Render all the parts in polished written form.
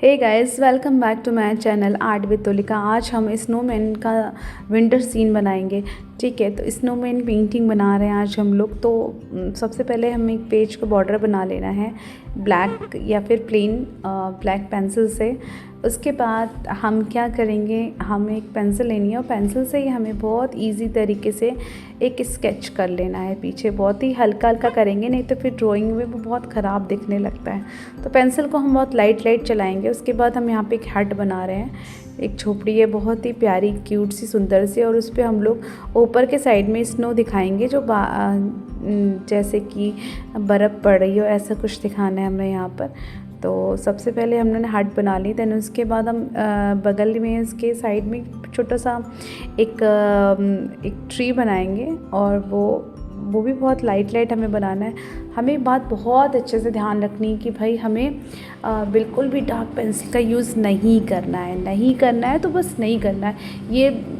Hey guys, welcome back to my channel art with Tulika. आज हम snowman का winter scene बनाएंगे। ठीक है, तो स्नोमैन पेंटिंग बना रहे हैं आज हम लोग। तो सबसे पहले हमें एक पेज का बॉर्डर बना लेना है ब्लैक या फिर प्लेन ब्लैक पेंसिल से। उसके बाद हम क्या करेंगे, हमें एक पेंसिल लेनी है और पेंसिल से ही हमें बहुत इजी तरीके से एक स्केच कर लेना है। पीछे बहुत ही हल्का हल्का करेंगे, नहीं तो फिर ड्राइंग में वो बहुत ख़राब दिखने लगता है। तो पेंसिल को हम बहुत लाइट चलाएंगे। उसके बाद हम यहाँ पे एक हट बना रहे हैं, एक झोपड़ी है बहुत ही प्यारी क्यूट सी सुंदर सी, और उस पर हम लोग ऊपर के साइड में स्नो दिखाएंगे जो जैसे कि बर्फ़ पड़ रही हो, ऐसा कुछ दिखाना है हमें यहाँ पर। तो सबसे पहले हमने हट बना ली। देन उसके बाद हम बगल में इसके साइड में छोटा सा एक ट्री बनाएंगे, और वो भी बहुत लाइट हमें बनाना है। हमें बात बहुत अच्छे से ध्यान रखनी है कि भाई हमें बिल्कुल भी डार्क पेंसिल का यूज़ नहीं करना है तो बस नहीं करना है।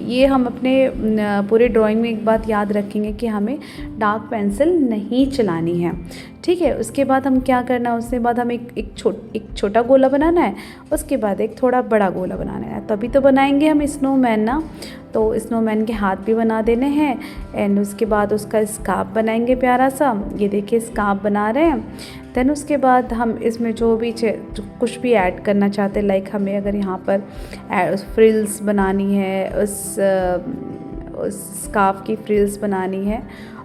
ये हम अपने पूरे ड्राइंग में एक बात याद रखेंगे कि हमें डार्क पेंसिल नहीं चलानी है। ठीक है, उसके बाद हम क्या करना है, उसके बाद हम एक छोटा गोला बनाना है, उसके बाद एक थोड़ा बड़ा गोला बनाना है। तभी तो बनाएंगे हम स्नोमैन ना। तो स्नोमैन के हाथ भी बना देने हैं, एंड उसके बाद उसका स्कार्फ बनाएंगे प्यारा सा। ये देखिए स्कार्फ बना रहे हैं। देन उसके बाद हम इसमें जो कुछ भी ऐड करना चाहते हैं, लाइक हमें अगर यहाँ पर फ्रिल्स बनानी है, उस स्कार्फ की फ्रिल्स बनानी है,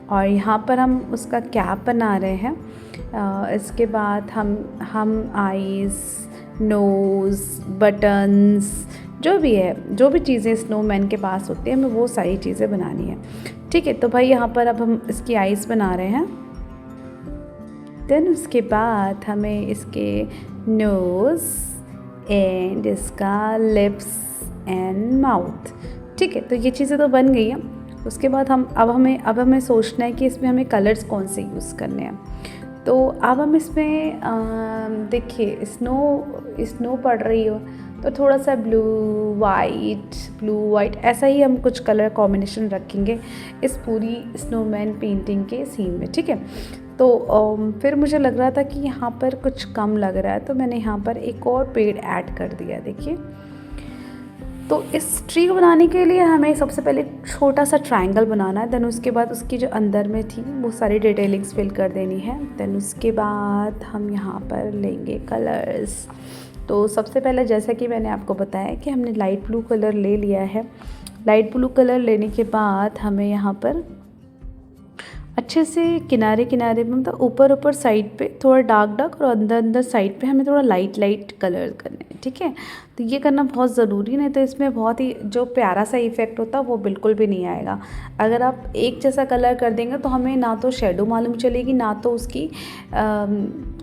और यहाँ पर हम उसका कैप बना रहे हैं। इसके बाद हम आईज़, नोज़, बटन्स, जो भी चीज़ें स्नोमैन के पास होती हैं, हमें वो सारी चीज़ें बनानी है। ठीक है, तो भाई यहाँ पर अब हम इसकी आईज़ बना रहे हैं। देन उसके बाद हमें इसके नोज़ एंड इसका लिप्स एंड माउथ। ठीक है, तो ये चीज़ें तो बन गई हैं। उसके बाद अब हमें सोचना है कि इसमें हमें कलर्स कौन से यूज़ करने हैं। तो अब हम इसमें देखिए स्नो पड़ रही हो तो थोड़ा सा ब्लू वाइट ऐसा ही हम कुछ कलर कॉम्बिनेशन रखेंगे इस पूरी स्नोमैन पेंटिंग के सीन में। ठीक है, तो फिर मुझे लग रहा था कि यहाँ पर कुछ कम लग रहा है, तो मैंने यहाँ पर एक और पेड़ ऐड कर दिया। देखिए, तो इस ट्री को बनाने के लिए हमें सबसे पहले छोटा सा ट्रायंगल बनाना है। देन उसके बाद उसकी जो अंदर में थी वो सारी डिटेलिंग्स फिल कर देनी है। देन उसके बाद हम यहाँ पर लेंगे कलर्स। तो सबसे पहले जैसा कि मैंने आपको बताया कि हमने लाइट ब्लू कलर ले लिया है। लाइट ब्लू कलर लेने के बाद हमें यहाँ पर अच्छे से किनारे में, मतलब ऊपर साइड पे थोड़ा डार्क और अंदर साइड पे हमें थोड़ा लाइट कलर करने हैं। ठीक है, तो ये करना बहुत ज़रूरी, नहीं तो इसमें बहुत ही जो प्यारा सा इफ़ेक्ट होता है वो बिल्कुल भी नहीं आएगा। अगर आप एक जैसा कलर कर देंगे तो हमें ना तो शेडो मालूम चलेगी, ना तो उसकी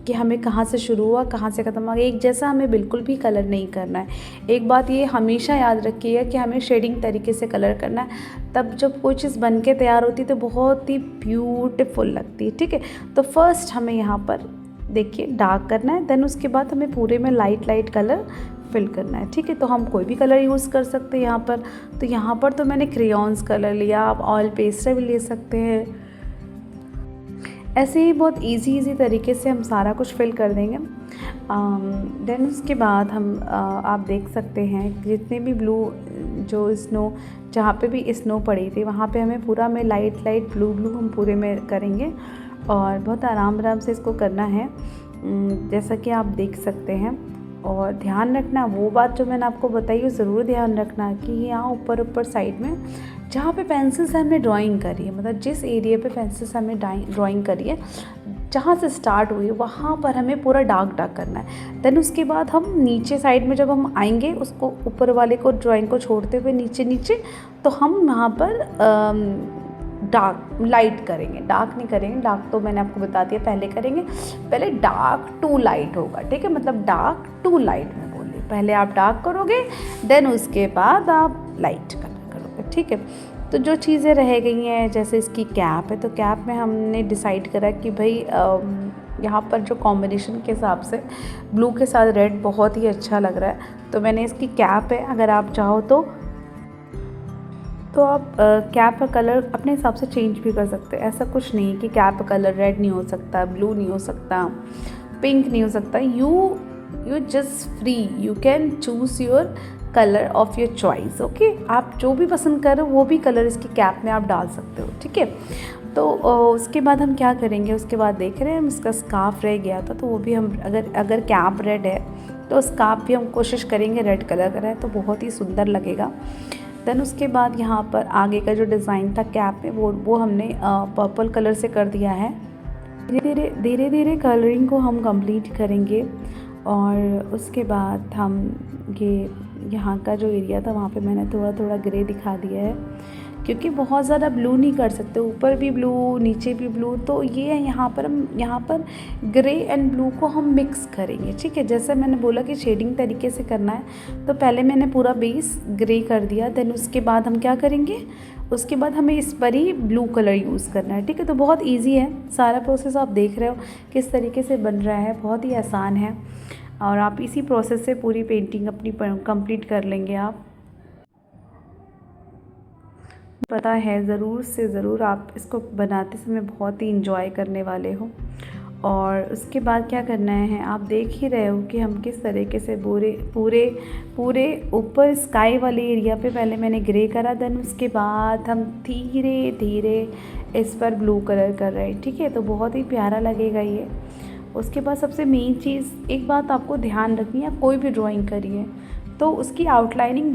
कि हमें कहाँ से शुरू हुआ कहाँ से ख़त्म हुआ। एक जैसा हमें बिल्कुल भी कलर नहीं करना है। एक बात ये हमेशा याद रखिएगा कि हमें शेडिंग तरीके से कलर करना है, तब जब कोई चीज़ बन के तैयार होती है तो बहुत ही ब्यूटीफुल लगती है। ठीक है, तो फर्स्ट हमें यहाँ पर देखिए डार्क करना है। देन उसके बाद हमें पूरे में लाइट कलर फिल करना है। ठीक है, तो हम कोई भी कलर यूज़ कर सकते हैं यहाँ पर। तो यहाँ पर तो मैंने क्रेयॉन्स कलर लिया, आप ऑयल पेस्टल भी ले सकते हैं। ऐसे ही बहुत इजी तरीके से हम सारा कुछ फिल कर देंगे। देन उसके बाद हम आप देख सकते हैं जितने भी ब्लू जो स्नो जहाँ पे भी स्नो पड़ी थी वहाँ पे हमें पूरा में लाइट ब्लू हम पूरे में करेंगे, और बहुत आराम से इसको करना है जैसा कि आप देख सकते हैं। और ध्यान रखना, वो बात जो मैंने आपको बताई वो ज़रूर ध्यान रखना कि यहाँ ऊपर साइड में जहाँ पे पेंसिल से हमने ड्राइंग करी है, मतलब जिस एरिया पे पेंसिल से हमने ड्राइंग करी है, जहाँ से स्टार्ट हुई है वहाँ पर हमें पूरा डार्क करना है। देन उसके बाद हम नीचे साइड में जब हम आएंगे उसको ऊपर वाले को ड्राइंग को छोड़ते हुए नीचे तो हम यहाँ पर लाइट करेंगे। डार्क नहीं करेंगे, डार्क तो मैंने आपको बता दिया पहले करेंगे। पहले डार्क टू लाइट होगा। ठीक है, मतलब डार्क टू लाइट में बोलिए, पहले आप डार्क करोगे देन उसके बाद आप लाइट करोगे। ठीक है, तो जो चीज़ें रह गई हैं जैसे इसकी कैप है, तो कैप में हमने डिसाइड करा कि भाई यहाँ पर जो कॉम्बिनेशन के हिसाब से ब्लू के साथ रेड बहुत ही अच्छा लग रहा है, तो मैंने इसकी कैप है, अगर आप चाहो तो आप कैप का कलर अपने हिसाब से चेंज भी कर सकते हैं। ऐसा कुछ नहीं है कि कैप का कलर रेड नहीं हो सकता, ब्लू नहीं हो सकता, पिंक नहीं हो सकता। You just free, you can choose your colour of your choice. Okay, आप जो भी पसंद करो वो भी कलर इसकी कैप में आप डाल सकते हो। ठीक है, तो उसके बाद हम क्या करेंगे, उसके बाद देख रहे हैं हम इसका स्कार्फ रह गया था, तो वो भी हम अगर कैप रेड है तो स्कार्फ भी हम कोशिश करेंगे रेड कलर का रहे तो बहुत ही सुंदर लगेगा। देन उसके बाद यहाँ पर आगे का जो डिज़ाइन था कैप में वो हमने पर्पल कलर से कर दिया है। धीरे धीरे कलरिंग को हम कंप्लीट करेंगे और उसके बाद हम ये यहाँ का जो एरिया था वहाँ पे मैंने थोड़ा थोड़ा ग्रे दिखा दिया है, क्योंकि बहुत ज़्यादा ब्लू नहीं कर सकते, ऊपर भी ब्लू नीचे भी ब्लू, तो ये यहाँ पर हम यहाँ पर ग्रे एंड ब्लू को हम मिक्स करेंगे। ठीक है, जैसे मैंने बोला कि शेडिंग तरीके से करना है, तो पहले मैंने पूरा बेस ग्रे कर दिया, देन उसके बाद हम क्या करेंगे, उसके बाद हमें इस पर ही ब्लू कलर यूज़ करना है। ठीक है, तो बहुत ईजी है सारा प्रोसेस, आप देख रहे हो किस तरीके से बन रहा है, बहुत ही आसान है और आप इसी प्रोसेस से पूरी पेंटिंग अपनी कंप्लीट कर लेंगे। आप पता है ज़रूर से ज़रूर आप इसको बनाते समय बहुत ही इंजॉय करने वाले हो। और उसके बाद क्या करना है, आप देख ही रहे हो कि हम किस तरीके से पूरे ऊपर स्काई वाले एरिया पे पहले मैंने ग्रे करा, देन उसके बाद हम धीरे धीरे इस पर ब्लू कलर कर रहे हैं। ठीक है, तो बहुत ही प्यारा लगेगा ये। उसके बाद सबसे मेन चीज़, एक बात आपको ध्यान रखनी है, कोई भी ड्राइंग करिए तो उसकी आउटलाइनिंग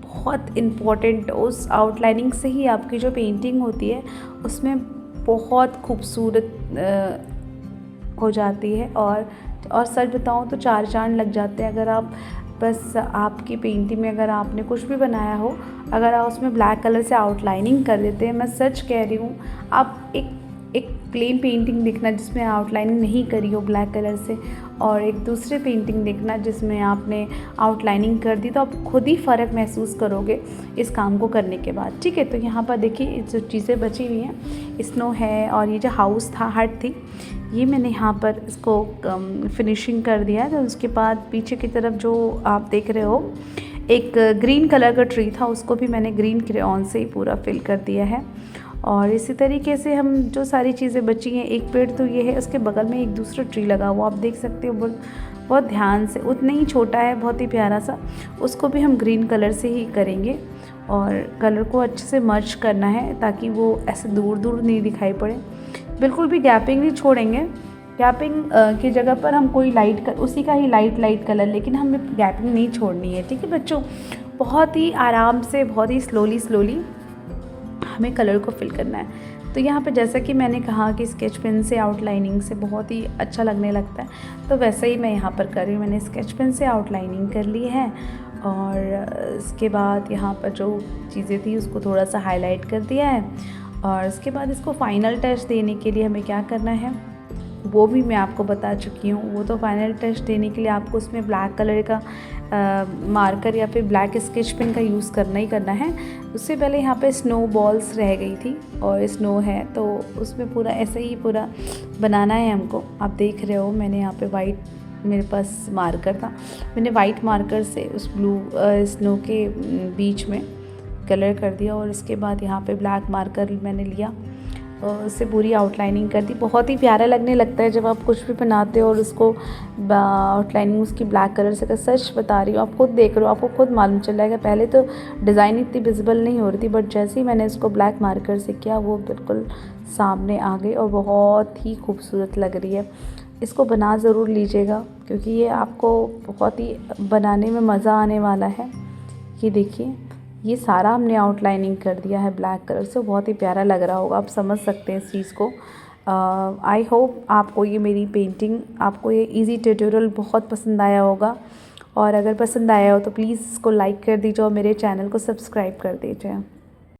बहुत इम्पॉर्टेंट, उस आउटलाइनिंग से ही आपकी जो पेंटिंग होती है उसमें बहुत खूबसूरत हो जाती है। और सच बताऊं तो 4 चाँद लग जाते हैं अगर आप बस आपकी पेंटिंग में अगर आपने कुछ भी बनाया हो, अगर आप उसमें ब्लैक कलर से आउटलाइनिंग कर देते हैं, मैं सच कह रही हूँ, आप एक प्लेन पेंटिंग देखना जिसमें आउटलाइनिंग नहीं करी हो ब्लैक कलर से, और एक दूसरे पेंटिंग देखना जिसमें आपने आउटलाइनिंग कर दी, तो आप खुद ही फ़र्क महसूस करोगे इस काम को करने के बाद। ठीक है, तो यहाँ पर देखिए जो चीज़ें बची हुई हैं, स्नो है और ये जो हाउस था, हट थी, ये मैंने यहाँ पर इसको फिनिशिंग कर दिया है। तो उसके बाद पीछे की तरफ जो आप देख रहे हो एक ग्रीन कलर का ट्री था, उसको भी मैंने ग्रीन क्रेयॉन से ही पूरा फिल कर दिया है। और इसी तरीके से हम जो सारी चीज़ें बची हैं, एक पेड़ तो ये है, उसके बगल में एक दूसरा ट्री लगा हुआ आप देख सकते हो, बहुत ध्यान से, उतना ही छोटा है, बहुत ही प्यारा सा, उसको भी हम ग्रीन कलर से ही करेंगे। और कलर को अच्छे से मर्ज करना है ताकि वो ऐसे दूर दूर नहीं दिखाई पड़े, बिल्कुल भी गैपिंग नहीं छोड़ेंगे। गैपिंग की जगह पर हम कोई उसी का ही लाइट कलर, लेकिन हमें गैपिंग नहीं छोड़नी है। ठीक है बच्चों, बहुत ही आराम से, बहुत ही स्लोली हमें कलर को फिल करना है। तो यहाँ पे जैसा कि मैंने कहा कि स्केच पेन से आउटलाइनिंग से बहुत ही अच्छा लगने लगता है, तो वैसे ही मैं यहाँ पर कर रही हूँ। मैंने स्केच पेन से आउटलाइनिंग कर ली है और इसके बाद यहाँ पर जो चीज़ें थी उसको थोड़ा सा हाईलाइट कर दिया है। और उसके बाद इसको फाइनल टच देने के लिए हमें क्या करना है वो भी मैं आपको बता चुकी हूँ। वो तो फाइनल टच देने के लिए आपको उसमें ब्लैक कलर का मार्कर या फिर ब्लैक स्केच पेन का यूज़ करना ही करना है। उससे पहले यहाँ पे स्नो बॉल्स रह गई थी और स्नो है, तो उसमें पूरा ऐसे ही पूरा बनाना है हमको। आप देख रहे हो मैंने यहाँ पे वाइट, मेरे पास मार्कर था, मैंने वाइट मार्कर से उस ब्लू स्नो के बीच में कलर कर दिया और उसके बाद यहाँ पे ब्लैक मार्कर मैंने लिया और उससे पूरी आउटलाइनिंग कर दी। बहुत ही प्यारा लगने लगता है जब आप कुछ भी बनाते हो और उसको आउटलाइनिंग उसकी ब्लैक कलर से कर। सच बता रही हूँ, आप खुद देख रहे हो, आपको खुद मालूम चल जाएगा। पहले तो डिज़ाइन इतनी विजिबल नहीं हो रही थी, बट जैसे ही मैंने इसको ब्लैक मार्कर से किया वो बिल्कुल सामने आ गई और बहुत ही खूबसूरत लग रही है। इसको बना ज़रूर लीजिएगा क्योंकि ये आपको बहुत ही बनाने में मज़ा आने वाला है। ये देखिए, ये सारा हमने आउटलाइनिंग कर दिया है ब्लैक कलर से, बहुत ही प्यारा लग रहा होगा, आप समझ सकते हैं इस चीज़ को। आई होप आपको ये मेरी पेंटिंग, आपको ये इजी ट्यूटोरियल बहुत पसंद आया होगा। और अगर पसंद आया हो तो प्लीज़ इसको लाइक कर दीजिए और मेरे चैनल को सब्सक्राइब कर दीजिए।